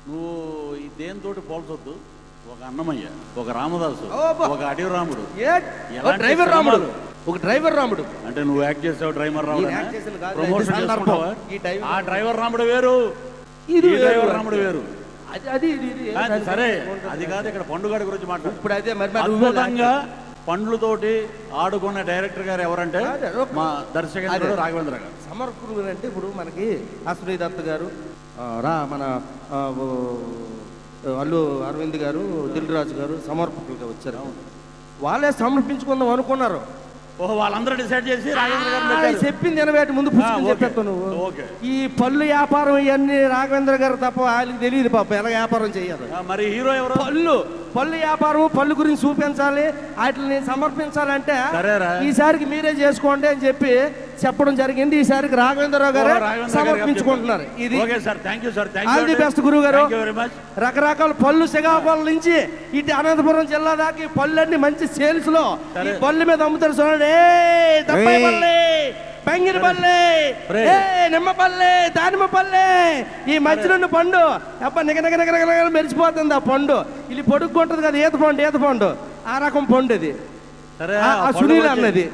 నువ్వు ఈ దేనితోటి పోల్చొద్దు. ఒక అన్నమయ్య, ఒక రామదాసు, ఒక అడవి రాముడు, డ్రైవర్ రాముడు, ఒక డ్రైవర్ రాముడు. అంటే నువ్వు యాక్ట్ చేసావు డ్రైవర్ రాముడు, ప్రమోషన్ చేసుకుంటావా? ఆ డ్రైవర్ రాముడు వేరు, ఇది డ్రైవర్ రాముడు వేరు. అది సరే, అది కాదు. ఇక్కడ పండుగ గురించి మాట్లాడు. ఇప్పుడు అదే మరి అద్భుతంగా పండ్లతోటి ఆడుకున్న డైరెక్టర్ గారు ఎవరంటే మా దర్శకుడు రాఘవేంద్ర గారు. సమర్పకులు అంటే ఇప్పుడు మనకి అశ్వనీ దత్ గారు, మన అల్లు అరవింద్ గారు, దిల్ రాజు గారు సమర్పకులుగా వచ్చారు. వాళ్ళే సమర్పించుకుందాం అనుకున్నారు. ఓహో, వాళ్ళందరూ డిసైడ్ చేసి రాఘవేంద్ర గారు చెప్పింది ఎనవేటి ముందు చెప్పేస్తావు నువ్వు. ఈ పళ్ళు వ్యాపారం ఇవన్నీ రాఘవేంద్ర గారు తప్ప వాళ్ళకి తెలియదు పాప ఎలా వ్యాపారం చేయాలి. మరి హీరో ఎవరు? పళ్ళు వ్యాపారం, పళ్ళు గురించి చూపించాలి, వాటిని సమర్పించాలంటే ఈసారికి మీరే చేసుకోండి అని చెప్పి చెప్పడం జరిగింది. ఈసారికి రాఘవేంద్రరావు గారు సమర్పించుకుంటున్నారు. ఇది ఆల్ ది బెస్ట్ గురువు గారు. రకరకాల పళ్ళు శ్రీకాకుళం నుంచి ఇటు అనంతపురం జిల్లా దాకా ఈ పళ్ళన్నీ మంచి సేల్స్ లో ఈ పళ్ళు మీద అమ్ముతారు. చూడండి, దప్పాయి పల్లె, బంగిరి పల్లె, నిమ్మ పల్లె, దానిమ్మ పల్లె, ఈ మధ్యలో పండు అబ్బా నిగనగనగనగ మెరిచిపోతుంది. ఆ పండు ఇది పొడుక్కుంటుంది కదా, ఈత పండు ఆ రకం పండు ఇది. సునీల్ అన్నది.